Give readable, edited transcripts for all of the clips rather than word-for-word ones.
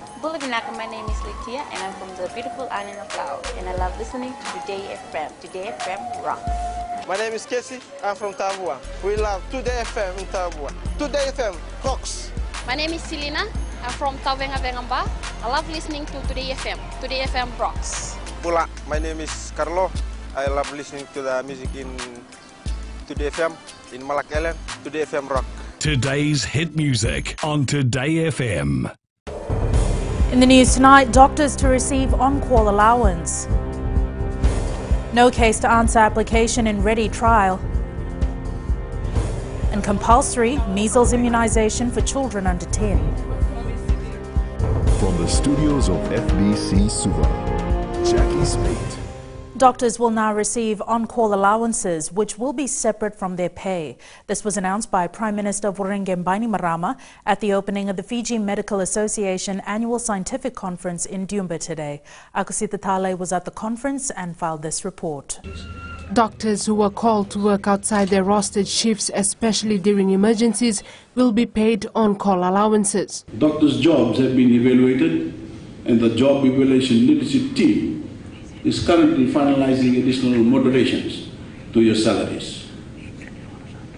My name is Litia and I'm from the beautiful island of Laos and I love listening to Today FM. Today FM rocks. My name is Casey, I'm from Tabua. We love Today FM in Tabua. Today FM rocks. My name is Selina, I'm from Tavengavengamba. I love listening to Today FM. Today FM rocks. Pula, my name is Carlo. I love listening to the music in Today FM, in Malak Island. Today FM rock. Today's hit music on Today FM. In the news tonight, doctors to receive on-call allowance. No case to answer application in Ready trial. And compulsory measles immunization for children under 10. From the studios of FBC Suva, Jackie Spade. Doctors will now receive on-call allowances, which will be separate from their pay. This was announced by Prime Minister Vurenge Bainimarama at the opening of the Fiji Medical Association Annual Scientific Conference in Dumba today. Akusita Tale was at the conference and filed this report. Doctors who were called to work outside their rostered shifts, especially during emergencies, will be paid on-call allowances. Doctors' jobs have been evaluated and the job evaluation leadership team is currently finalizing additional moderations to your salaries.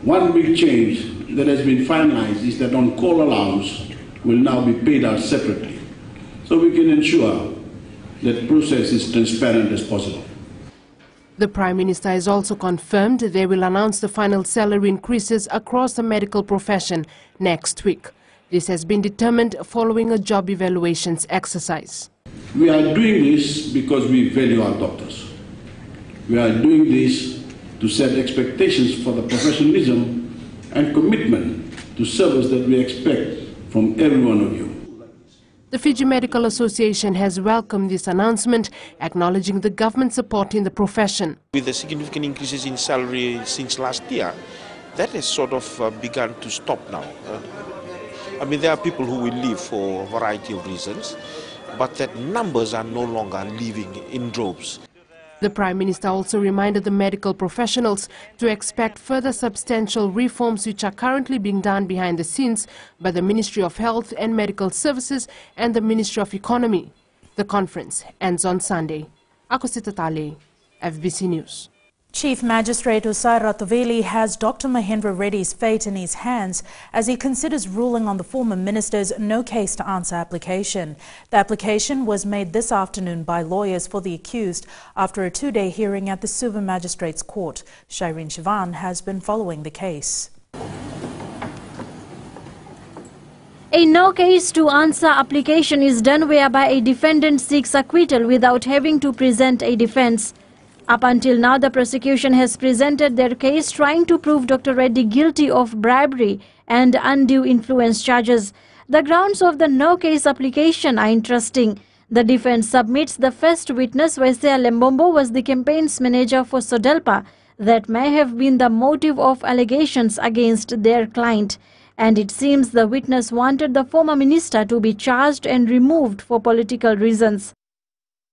One big change that has been finalized is that on-call allowance will now be paid out separately, so we can ensure that the process is transparent as possible. The Prime Minister has also confirmed they will announce the final salary increases across the medical profession next week. This has been determined following a job evaluations exercise. We are doing this because we value our doctors. We are doing this to set expectations for the professionalism and commitment to service that we expect from every one of you. The Fiji Medical Association has welcomed this announcement, acknowledging the government support in the profession. With the significant increases in salary since last year, that has sort of begun to stop now. I mean, there are people who will leave for a variety of reasons, but that numbers are no longer leaving in droves. The Prime Minister also reminded the medical professionals to expect further substantial reforms which are currently being done behind the scenes by the Ministry of Health and Medical Services and the Ministry of Economy. The conference ends on Sunday. Akusita Tale, FBC News. Chief Magistrate Usai Ratoveli has Dr. Mahendra Reddy's fate in his hands as he considers ruling on the former minister's no case to answer application. The application was made this afternoon by lawyers for the accused after a two-day hearing at the Suva Magistrates Court. Shireen Shivan has been following the case. A no case to answer application is done whereby a defendant seeks acquittal without having to present a defense. Up until now, the prosecution has presented their case trying to prove Dr. Reddy guilty of bribery and undue influence charges. The grounds of the no-case application are interesting. The defense submits the first witness, Vaisya Lembombo, was the campaigns manager for Sodelpa. That may have been the motive of allegations against their client. And it seems the witness wanted the former minister to be charged and removed for political reasons.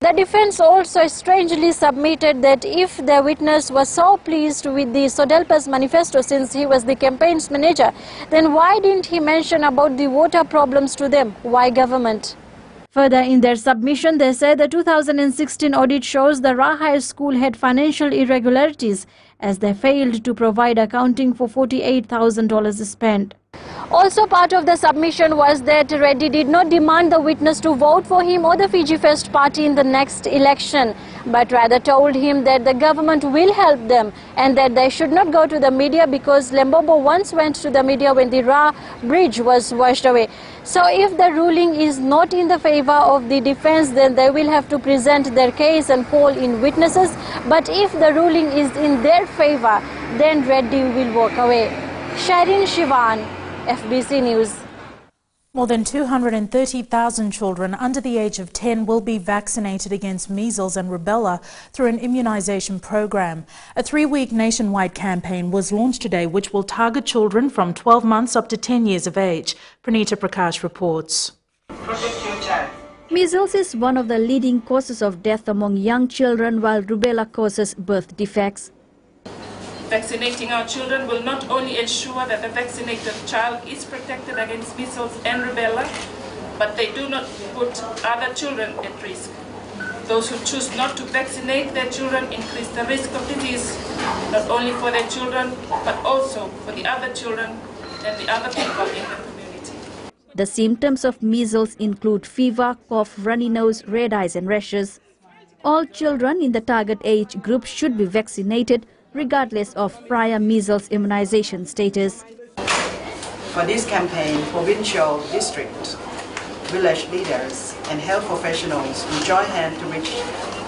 The defense also strangely submitted that if the witness was so pleased with the Sodelpa's manifesto since he was the campaigns manager, then why didn't he mention about the water problems to them? Why government? Further, in their submission, they say the 2016 audit shows the Ra High School had financial irregularities as they failed to provide accounting for $48,000 spent. Also part of the submission was that Reddy did not demand the witness to vote for him or the Fiji First Party in the next election, but rather told him that the government will help them and that they should not go to the media because Lembombo once went to the media when the Ra bridge was washed away. So if the ruling is not in the favor of the defense, then they will have to present their case and call in witnesses. But if the ruling is in their favor, then Reddy will walk away. Shireen Shivan, FBC News. More than 230,000 children under the age of 10 will be vaccinated against measles and rubella through an immunization program. A 3-week nationwide campaign was launched today which will target children from 12 months up to 10 years of age. Pranita Prakash reports. Protect your child. Measles is one of the leading causes of death among young children, while rubella causes birth defects. Vaccinating our children will not only ensure that the vaccinated child is protected against measles and rubella, but they do not put other children at risk. Those who choose not to vaccinate their children increase the risk of disease, not only for their children, but also for the other children and the other people in the community. The symptoms of measles include fever, cough, runny nose, red eyes and rashes. All children in the target age group should be vaccinated regardless of prior measles immunization status. For this campaign, provincial, district, village leaders and health professionals will join hands to reach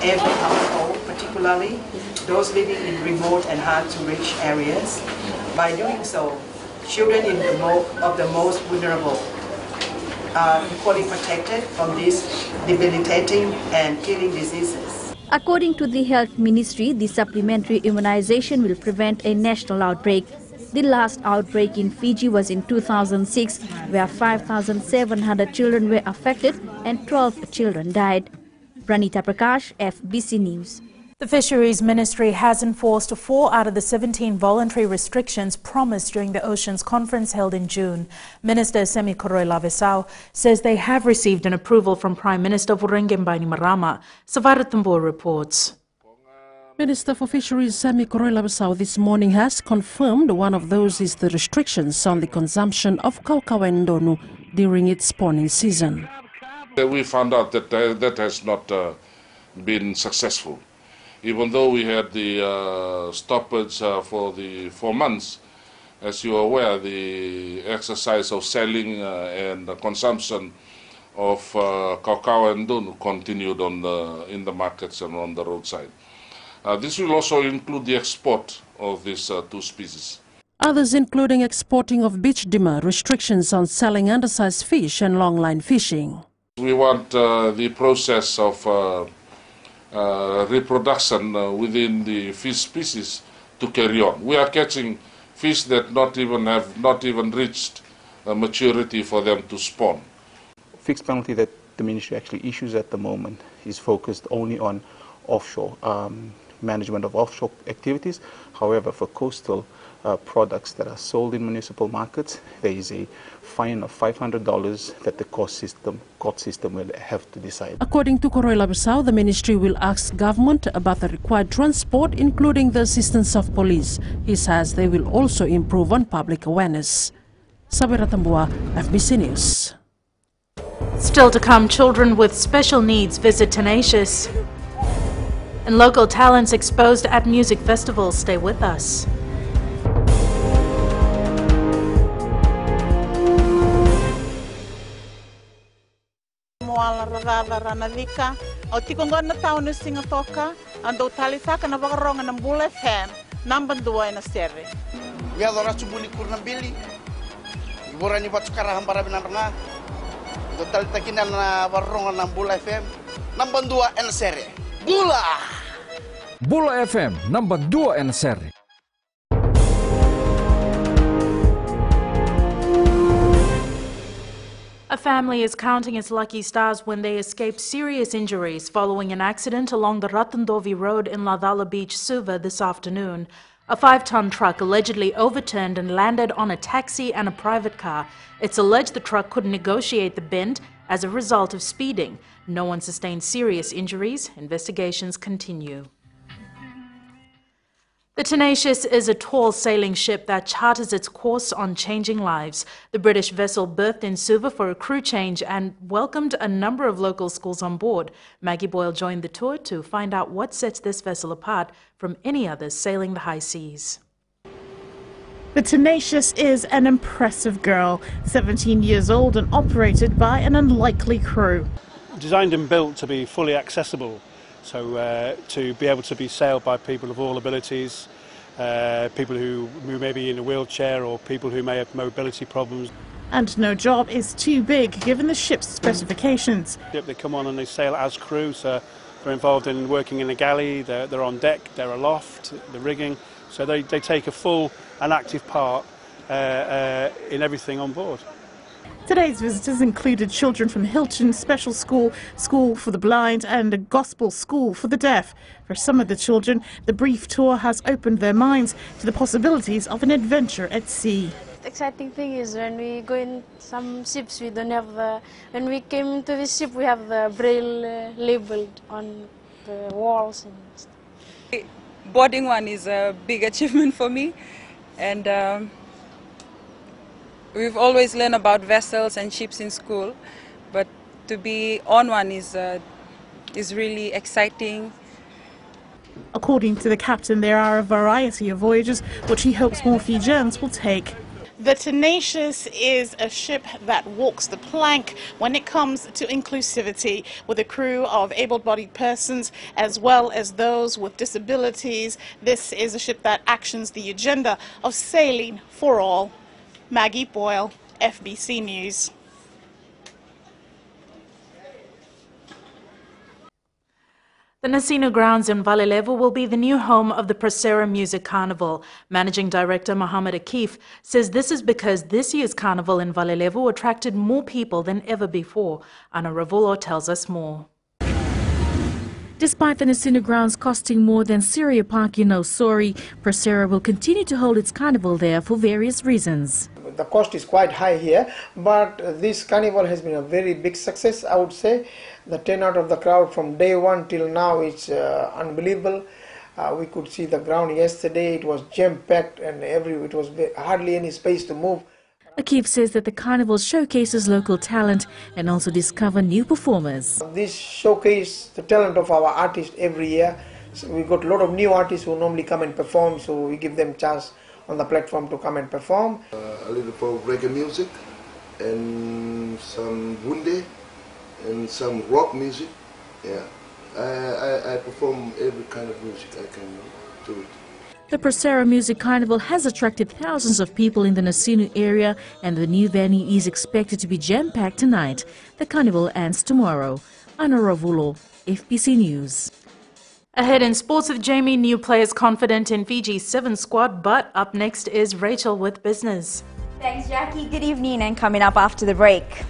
every household, particularly those living in remote and hard-to-reach areas. By doing so, children of the most vulnerable are equally protected from these debilitating and killing diseases. According to the Health Ministry, the supplementary immunization will prevent a national outbreak. The last outbreak in Fiji was in 2006, where 5,700 children were affected and 12 children died. Pranita Prakash, FBC News. The Fisheries Ministry has enforced 4 out of the 17 voluntary restrictions promised during the Oceans Conference held in June. Minister Semi Koroila-Vesau says they have received an approval from Prime Minister Vurengeng Bainimarama. Savaratambo reports. Minister for Fisheries Semi Koroila-Vesau this morning has confirmed one of those is the restrictions on the consumption of kaukau and ndonu during its spawning season. We found out that that has not been successful. Even though we had the stoppage for the 4 months, as you are aware, the exercise of selling and the consumption of kaukau and ndonu continued in the markets and on the roadside. This will also include the export of these 2 species. Others including exporting of beach dimmer, restrictions on selling undersized fish and longline fishing. We want the process of reproduction within the fish species to carry on. We are catching fish that have not even reached maturity for them to spawn. Fixed penalty that the ministry actually issues at the moment is focused only on offshore management of offshore activities. However, for coastal products that are sold in municipal markets, there is a fine of $500 that the court system will have to decide. According to Koroila-Vesau, the ministry will ask government about the required transport, including the assistance of police. He says they will also improve on public awareness. Sabira Tambua, FBC News. Still to come, children with special needs visit Tenacious. And local talents exposed at music festivals. Stay with us. Ranavika, o tikongon na tao ni Singatoka, ando talisaka na wakaronga ng Bull FM, number 2 na seri. Ya dora subuni kurnambili, ibora ni batu karaham para binaranga, do talitakinan na wakaronga ng Bull FM, number 2 na seri. Bula! Bula FM, number 2 na seri. A family is counting its lucky stars when they escaped serious injuries following an accident along the Ratandovi Road in Ladala Beach, Suva this afternoon. A 5-ton truck allegedly overturned and landed on a taxi and a private car. It's alleged the truck couldn't negotiate the bend as a result of speeding. No one sustained serious injuries. Investigations continue. The Tenacious is a tall sailing ship that charters its course on changing lives. The British vessel berthed in Suva for a crew change and welcomed a number of local schools on board. Maggie Boyle joined the tour to find out what sets this vessel apart from any others sailing the high seas. The Tenacious is an impressive girl, 17 years old and operated by an unlikely crew. Designed and built to be fully accessible. So to be able to be sailed by people of all abilities, people who may be in a wheelchair or people who may have mobility problems. And no job is too big given the ship's specifications. They come on and they sail as crew, so they're involved in working in the galley, they're on deck, they're aloft, the rigging, so they take a full and active part in everything on board. Today's visitors included children from Hilton Special School, School for the Blind and a Gospel School for the Deaf. For some of the children, the brief tour has opened their minds to the possibilities of an adventure at sea. exciting thing is when we go in some ships, we don't have the, when we came into the ship, we have the braille labeled on the walls and stuff. Boarding one is a big achievement for me, and we've always learned about vessels and ships in school, but to be on one is really exciting. According to the captain, there are a variety of voyages which he hopes more Fijians will take. The Tenacious is a ship that walks the plank when it comes to inclusivity, with a crew of able-bodied persons as well as those with disabilities. This is a ship that actions the agenda of sailing for all. Maggie Boyle, FBC News. The Nasino grounds in Valelevo will be the new home of the Procera Music Carnival. Managing Director Mohammed Akif says this is because this year's carnival in Valelevo attracted more people than ever before. Ana Ravulo tells us more. Despite the Nasino grounds costing more than Syria Park in Osori, Procera will continue to hold its carnival there for various reasons. The cost is quite high here, but this carnival has been a very big success, I would say. The turnout of the crowd from day one till now is unbelievable. We could see the ground yesterday, it was jam-packed and it was hardly any space to move. Akif says that the carnival showcases local talent and also discover new performers. This showcases the talent of our artists every year. So we got a lot of new artists who normally come and perform, so we give them chance on the platform to come and perform. A little for reggae music and some wunde and some rock music. Yeah, I perform every kind of music I can do it. The Procera Music Carnival has attracted thousands of people in the Nasino area, and the new venue is expected to be jam-packed tonight. The carnival ends tomorrow. Ana Ravulo, FBC News. Ahead in sports with Jamie, new players confident in Fiji's 7 squad, but up next is Rachel with business. Thanks, Jackie. Good evening, and coming up after the break,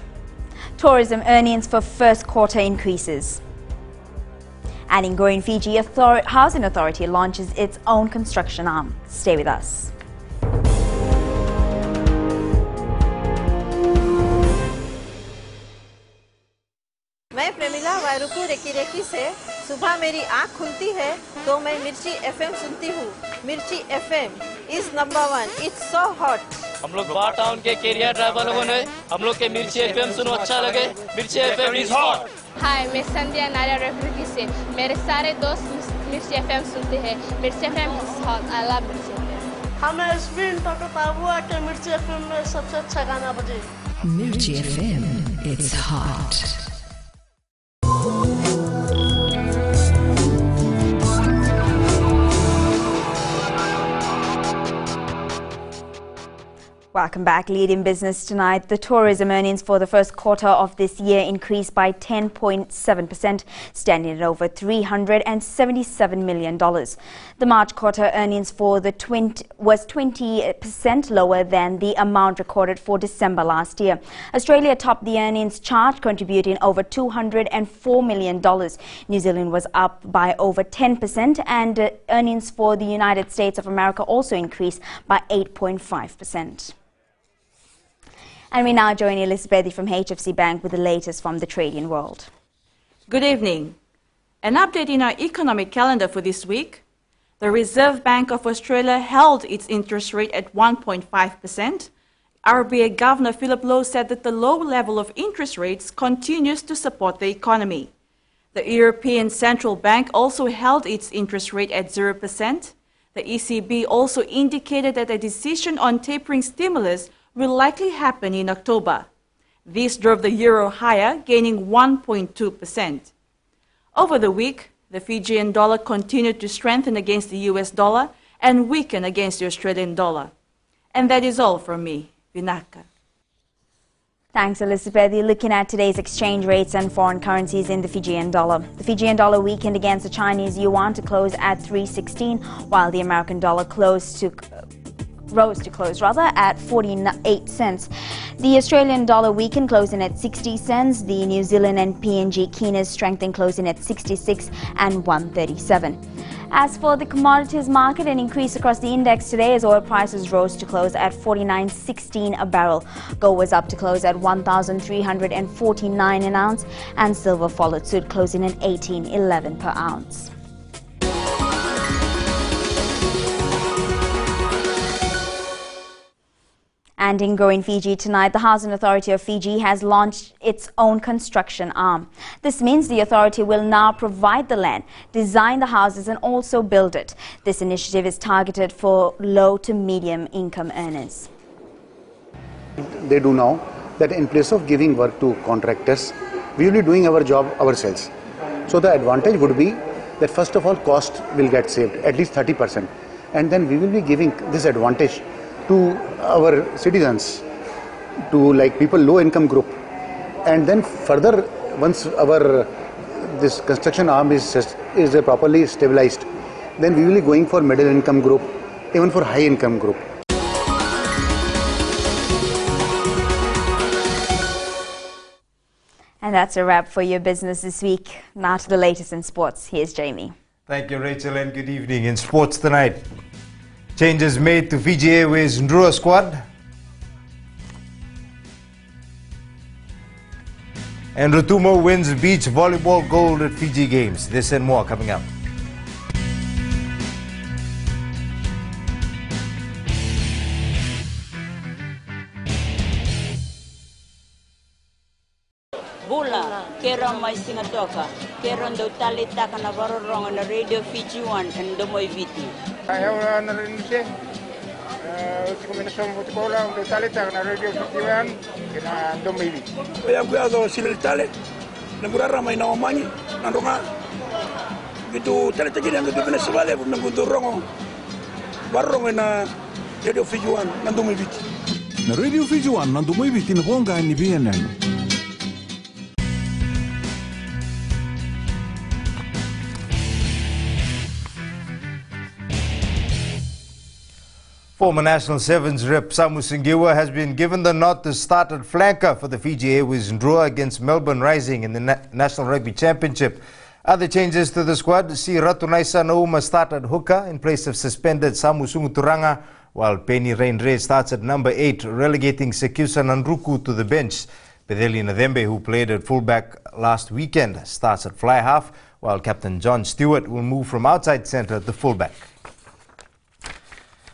tourism earnings for first quarter increases. And in growing Fiji, Housing Authority launches its own construction arm. Stay with us. मैं Premila वायरुकू recce recce से सुबह मेरी आँख खुलती है तो मैं मिर्ची एफएम सुनती हूँ. मिर्ची FM is number 1. It's so hot. हम लोग बार टाउन के कैरियर ड्राइवर लोगों ने हम लोग के मिर्ची एफएम सुनो अच्छा लगे. मिर्ची एफएम इज हॉट. हाय, मैं संध्या नारिया रेफ्रिकी से. मेरे सारे दोस्त मिर्ची एफएम सुनते हैं. मिर्ची FM is hot. I love मिर्ची एफएम. हमें स्पिन तक ताबुआ के मिर्ची एफएम में सबसे अच्छा गाना बजे. मिर्ची FM it's hot. Welcome back. Leading business tonight. The tourism earnings for the first quarter of this year increased by 10.7%, standing at over $377 million. The March quarter earnings for the was 20% lower than the amount recorded for December last year. Australia topped the earnings chart, contributing over $204 million. New Zealand was up by over 10%, and earnings for the United States of America also increased by 8.5%. And we now join Elizabeth from HFC Bank with the latest from the trading world. Good evening. An update in our economic calendar for this week. The Reserve Bank of Australia held its interest rate at 1.5%. RBA Governor Philip Lowe said that the low level of interest rates continues to support the economy. The European Central Bank also held its interest rate at 0%. The ECB also indicated that a decision on tapering stimulus will likely happen in October. This drove the euro higher, gaining 1.2%. Over the week, the Fijian dollar continued to strengthen against the US dollar and weaken against the Australian dollar. And that is all from me, Vinaka. Thanks, Elizabeth. You're looking at today's exchange rates and foreign currencies in the Fijian dollar. The Fijian dollar weakened against the Chinese yuan to close at 3.16, while the American dollar rose to close at 48 cents. The Australian dollar weakened, closing at 60 cents. The New Zealand and PNG keeners strengthened, closing at 66 and 137. As for the commodities market, an increase across the index today as oil prices rose to close at $49.16 a barrel. Gold was up to close at $1,349 an ounce, and silver followed suit, closing at $18.11 per ounce. And in growing Fiji tonight, the Housing Authority of Fiji has launched its own construction arm. This means the authority will now provide the land, design the houses and also build it. This initiative is targeted for low to medium income earners. They do now that in place of giving work to contractors, we will be doing our job ourselves. So the advantage would be that first of all cost will get saved, at least 30%. And then we will be giving this advantage to our citizens, to like people low income group, and then further once our this construction arm is properly stabilized, then we will be going for middle income group, even for high income group. And that's a wrap for your business this week. Now to the latest in sports. Here's Jamie. Thank you, Rachel, and good evening. In sports tonight, changes made to Fiji Airways Ndrua squad. And Rutumo wins beach volleyball gold at Fiji Games. This and more coming up. Bula, Keron mai singatoka, Keron do talita kana varorong na radio Fiji 1 and Domoy Viti. Ayaw na rin siya. Kombinasyon mo bola do talita kana radio Fiji 1 kina Domoy Viti. Kaya kuya silil tale, nagurara may nawamani, nandunga. Gitu talita gini ang gagawin sa vale, nagudurong barong na radio Fiji 1 na Domoy Viti. Na radio Fiji 1 na Domoy Viti na honga ni BNN. Former National Sevens rep Samu Singiwa has been given the nod to start at flanker for the Fiji Airways Ndrua against Melbourne Rising in the National Rugby Championship. Other changes to the squad see Ratunaisa Nouma start at hooker in place of suspended Samu Sunguturanga, while Penny Rainre starts at number 8, relegating Sekusa Nandruku to the bench. Pedeli Nadembe, who played at fullback last weekend, starts at fly half, while Captain John Stewart will move from outside centre to fullback.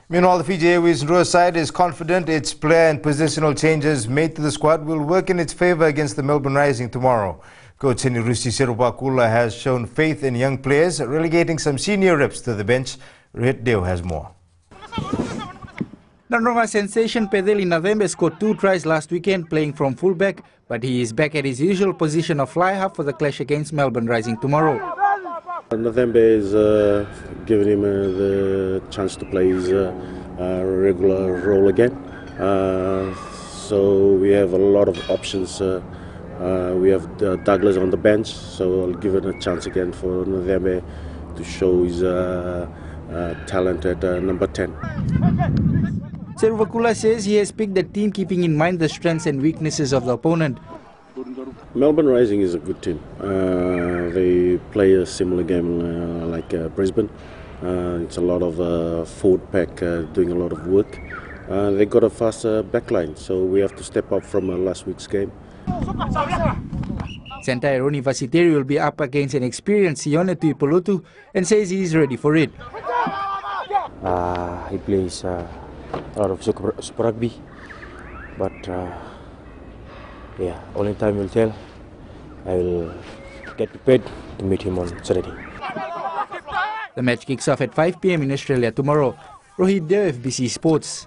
Meanwhile, the Fiji Airways Ndrua side is confident its player and positional changes made to the squad will work in its favour against the Melbourne Rising tomorrow. Coach Senirusi Serubakula has shown faith in young players, relegating some senior reps to the bench. Rohit Deo has more. Nandronga sensation Pedeli Nadembe scored 2 tries last weekend playing from fullback, but he is back at his usual position of fly half for the clash against Melbourne Rising tomorrow. November is giving him the chance to play his regular role again. So we have a lot of options. We have Douglas on the bench, so I'll give it a chance again for November to show his talent at number 10. Seruvakula says he has picked the team keeping in mind the strengths and weaknesses of the opponent. Melbourne Rising is a good team. They play a similar game like Brisbane. It's a lot of forward pack doing a lot of work. They got a faster backline, so we have to step up from last week's game. Santa Eroni Vasiteri will be up against an experienced Sione Tuipolutu and says he is ready for it. He plays a lot of Super Rugby, but yeah, only time will tell. I will get prepared to meet him on Saturday. The match kicks off at 5 p.m. in Australia tomorrow. Rohit Deo, FBC Sports.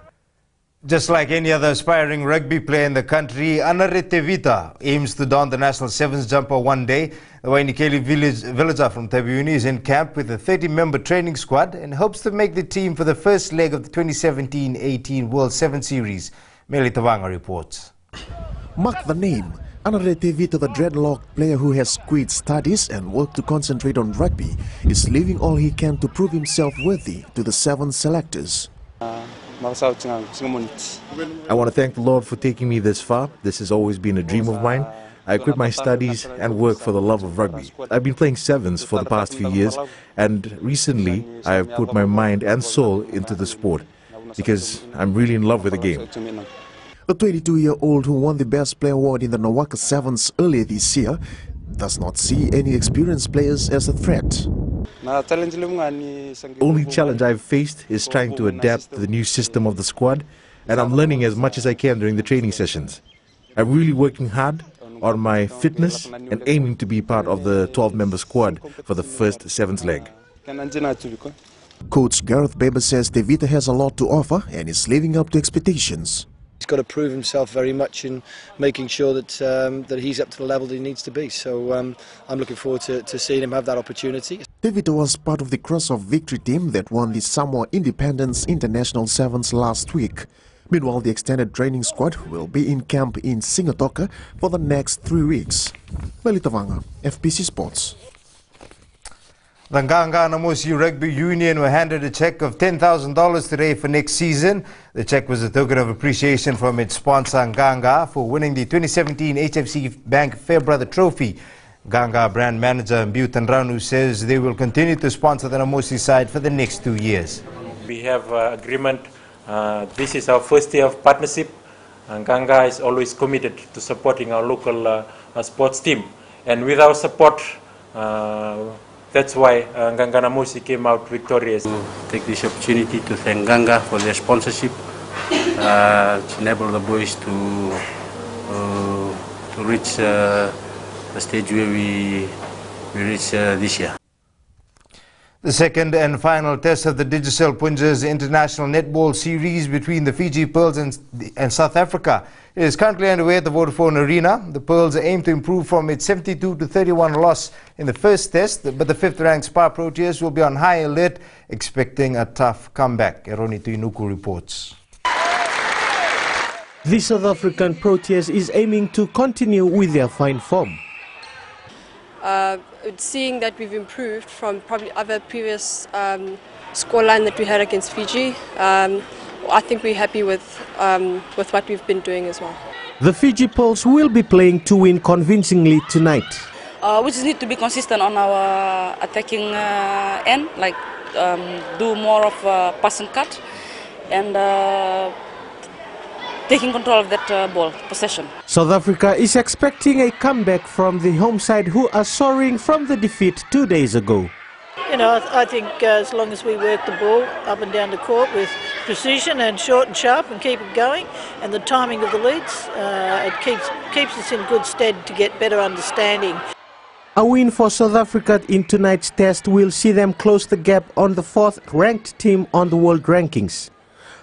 Just like any other aspiring rugby player in the country, Anarete Vita aims to don the national sevens jumper one day. The Wainikeli villager from Tabiuni is in camp with a 30-member training squad and hopes to make the team for the first leg of the 2017-18 World Seven Series. Meli Tavanga reports. Mark the name. Anarete Vita, the dreadlocked player who has quit studies and worked to concentrate on rugby, is leaving all he can to prove himself worthy to the 7 selectors. I want to thank the Lord for taking me this far. This has always been a dream of mine. I quit my studies and work for the love of rugby. I've been playing sevens for the past few years, and recently I've put my mind and soul into the sport because I'm really in love with the game. The 22-year-old who won the Best Player award in the Nawaka Sevens earlier this year does not see any experienced players as a threat. Only challenge I've faced is trying to adapt to the new system of the squad, and I'm learning as much as I can during the training sessions. I'm really working hard on my fitness and aiming to be part of the 12-member squad for the first sevens leg. Coach Gareth Baber says Tevita has a lot to offer and is living up to expectations. He's got to prove himself very much in making sure that that he's up to the level that he needs to be. So I'm looking forward to seeing him have that opportunity. Tevita was part of the Cross of Victory team that won the Samoa Independence International Sevens last week. Meanwhile, the extended training squad will be in camp in Singatoka for the next 3 weeks. Melitavanga, FBC Sports. The Nganga Namosi Rugby Union were handed a check of $10,000 today for next season. The check was a token of appreciation from its sponsor Nganga for winning the 2017 HFC Bank Fairbrother Trophy. Nganga brand manager Mbutan Ranu says they will continue to sponsor the Namosi side for the next 2 years. We have agreement. This is our first year of partnership. Nganga is always committed to supporting our local sports team. And with our support, that's why Nganga Namosi came out victorious. Take this opportunity to thank Nganga for their sponsorship to enable the boys to reach the stage where we reach this year. The second and final test of the Digicel Punjas International Netball Series between the Fiji Pearls and South Africa is currently underway at the Vodafone Arena. The Pearls aim to improve from its 72-31 loss in the first test, but the fifth-ranked Spa Proteas will be on high alert, expecting a tough comeback. Eroni Tuinuku reports. The South African Proteas is aiming to continue with their fine form. Seeing that we've improved from probably other previous scoreline that we had against Fiji, I think we're happy with what we've been doing as well. The Fiji Pearls will be playing to win convincingly tonight. We just need to be consistent on our attacking end, like do more of pass and cut, and taking control of that ball possession. South Africa is expecting a comeback from the home side, who are soaring from the defeat 2 days ago. You know, I think as long as we work the ball up and down the court with precision and short and sharp and keep it going, and the timing of the leads, it keeps us in good stead to get better understanding. A win for South Africa in tonight's test will see them close the gap on the fourth-ranked team on the world rankings.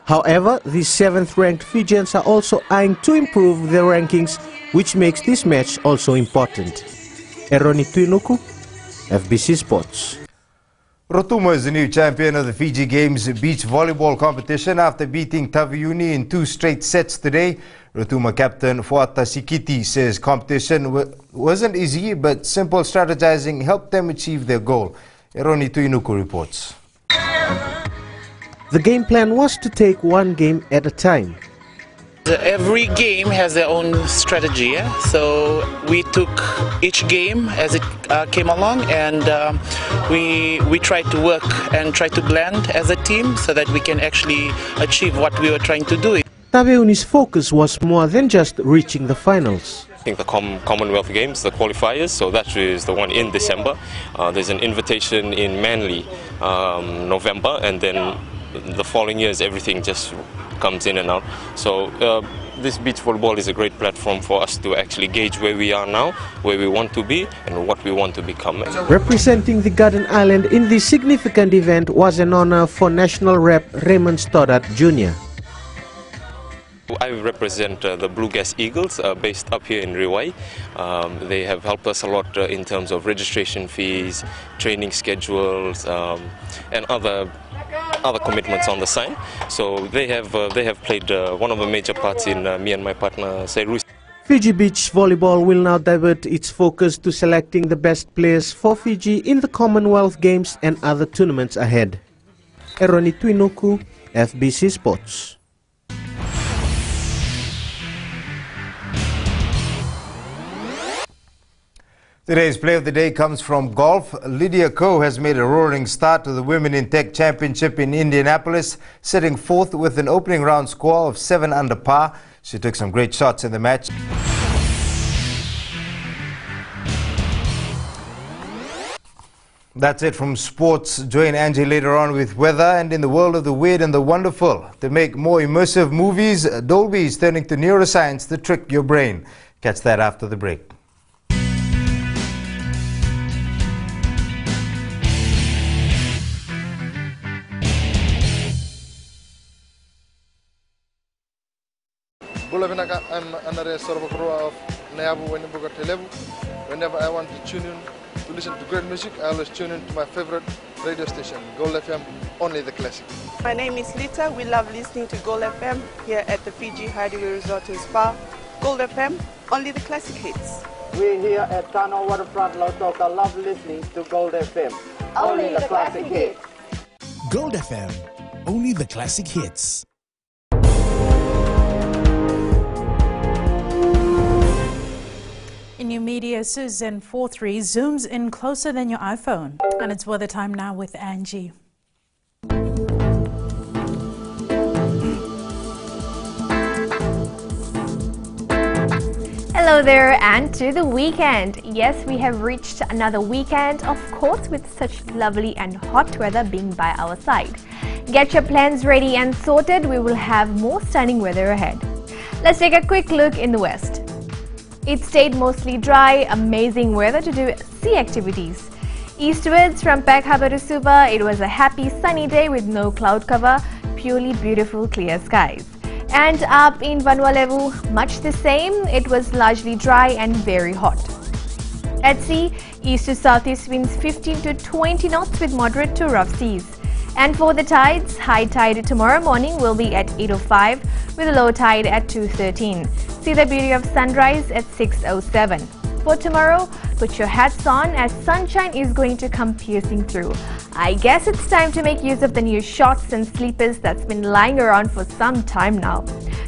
However, the seventh-ranked Fijians are also eyeing to improve their rankings, which makes this match also important. Eroni Tuinuku, FBC Sports. Rotuma is the new champion of the Fiji Games beach volleyball competition after beating Taveuni in 2 straight sets today. Rotuma captain Fuata Sikiti says competition wasn't easy, but simple strategizing helped them achieve their goal. Eroni Tuinuku reports. The game plan was to take one game at a time. Every game has their own strategy, so we took each game as it came along, and we tried to work and try to blend as a team so that we can actually achieve what we were trying to do. Taveuni's focus was more than just reaching the finals. I think the Commonwealth Games, the qualifiers, so that is the one in December. There's an invitation in Manly, November, and then the following years everything just comes in and out. So this beach volleyball is a great platform for us to actually gauge where we are now, where we want to be, and what we want to become. Representing the Garden Island in this significant event was an honor for national rep Raymond Stoddart Jr. I represent the Blue Gas Eagles based up here in Riwai. They have helped us a lot in terms of registration fees, training schedules, and other commitments on the side. So they have played one of the major parts in me and my partner Seirus. Fiji Beach Volleyball will now divert its focus to selecting the best players for Fiji in the Commonwealth Games and other tournaments ahead. Eroni Tuinuku, FBC Sports. Today's play of the day comes from golf. Lydia Ko has made a roaring start to the Women in Tech Championship in Indianapolis, sitting fourth with an opening round score of 7 under par. She took some great shots in the match. That's it from sports. Join Angie later on with weather and in the world of the weird and the wonderful. To make more immersive movies, Dolby is turning to neuroscience to trick your brain. Catch that after the break. I'm under a sort of of whenever I want to tune in to listen to great music, I always tune in to my favorite radio station, Gold FM, only the classic. My name is Lita. We love listening to Gold FM here at the Fiji Hideaway Resort and Spa. Gold FM, only the classic hits. We here at Kano Waterfront Lautoka love listening to Gold FM, only the classic hits. Gold FM, only the classic hits. In your media, Susan 43 zooms in closer than your iPhone. And it's weather time now with Angie. Hello there, and to the weekend. Yes, we have reached another weekend, of course, with such lovely and hot weather being by our side. Get your plans ready and sorted. We will have more stunning weather ahead. Let's take a quick look in the west. It stayed mostly dry, amazing weather to do sea activities. Eastwards from Peck Harbour to Suva, it was a happy sunny day with no cloud cover, purely beautiful clear skies. And up in Vanuatu, much the same, it was largely dry and very hot. At sea, east to southeast winds 15 to 20 knots with moderate to rough seas. And for the tides, high tide tomorrow morning will be at 8:05 with a low tide at 2:13. See the beauty of sunrise at 6:07. For tomorrow, put your hats on as sunshine is going to come piercing through. I guess it's time to make use of the new shorts and sleepers that's been lying around for some time now.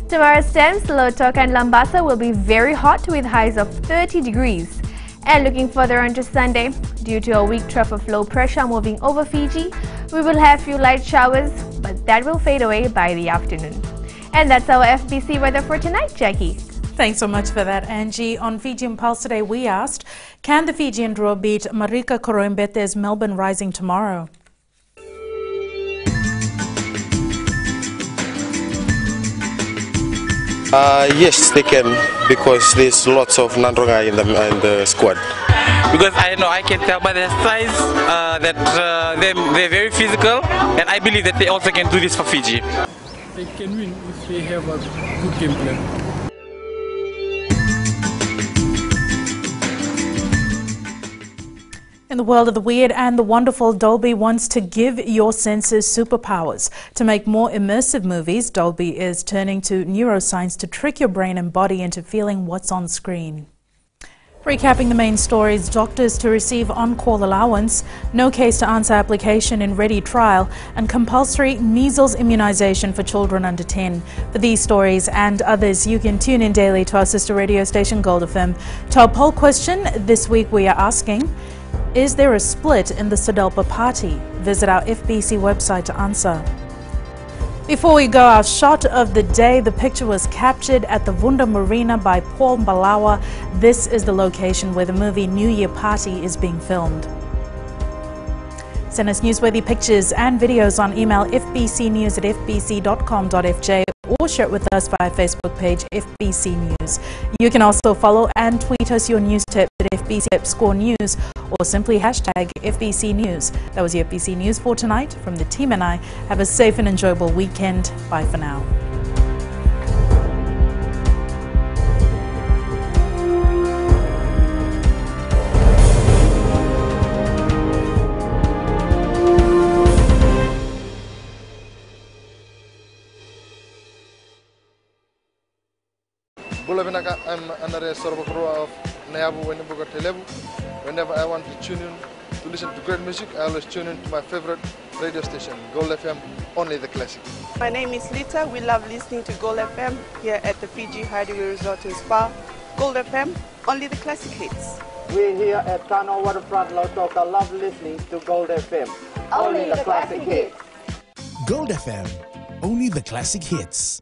Tomorrow's temps, Lautoka and Lambasa will be very hot with highs of 30 degrees. And looking further on to Sunday, due to a weak trough of low pressure moving over Fiji, we will have few light showers, but that will fade away by the afternoon. And that's our FBC weather for tonight, Jackie. Thanks so much for that, Angie. On Fijian Pulse today, we asked, can the Fijian draw beat Marika Koroimbete's Melbourne Rising tomorrow? Yes, they can, because there's lots of Nandronga in the squad. Because I know I can tell by their size that they're very physical, and I believe that they also can do this for Fiji. They can win if they have a good game plan. In the world of the weird and the wonderful, Dolby wants to give your senses superpowers. To make more immersive movies, Dolby is turning to neuroscience to trick your brain and body into feeling what's on screen. Recapping the main stories, doctors to receive on-call allowance, no case to answer application in ready trial, and compulsory measles immunization for children under 10. For these stories and others, you can tune in daily to our sister radio station Gold FM. To our poll question, this week we are asking, is there a split in the Sedalpa party? Visit our FBC website to answer. Before we go, our shot of the day, the picture was captured at the Vunda Marina by Paul Mbalawa. This is the location where the movie New Year Party is being filmed. Send us newsworthy pictures and videos on email fbcnews@fbc.com.fj or share it with us via Facebook page FBC News. You can also follow and tweet us your news tips at FBC_news or simply hashtag FBC News. That was your FBC News for tonight. From the team and I, have a safe and enjoyable weekend. Bye for now. I'm under a sort of whenever I want to tune in to listen to great music, I always tune in to my favorite radio station, Gold FM, only the classic. My name is Lita. We love listening to Gold FM here at the Fiji Hideaway Resort and Spa. Gold FM, only the classic hits. We here at Tano Waterfront Lautoka love listening to Gold FM. Only the classic hits. Gold FM, only the classic hits.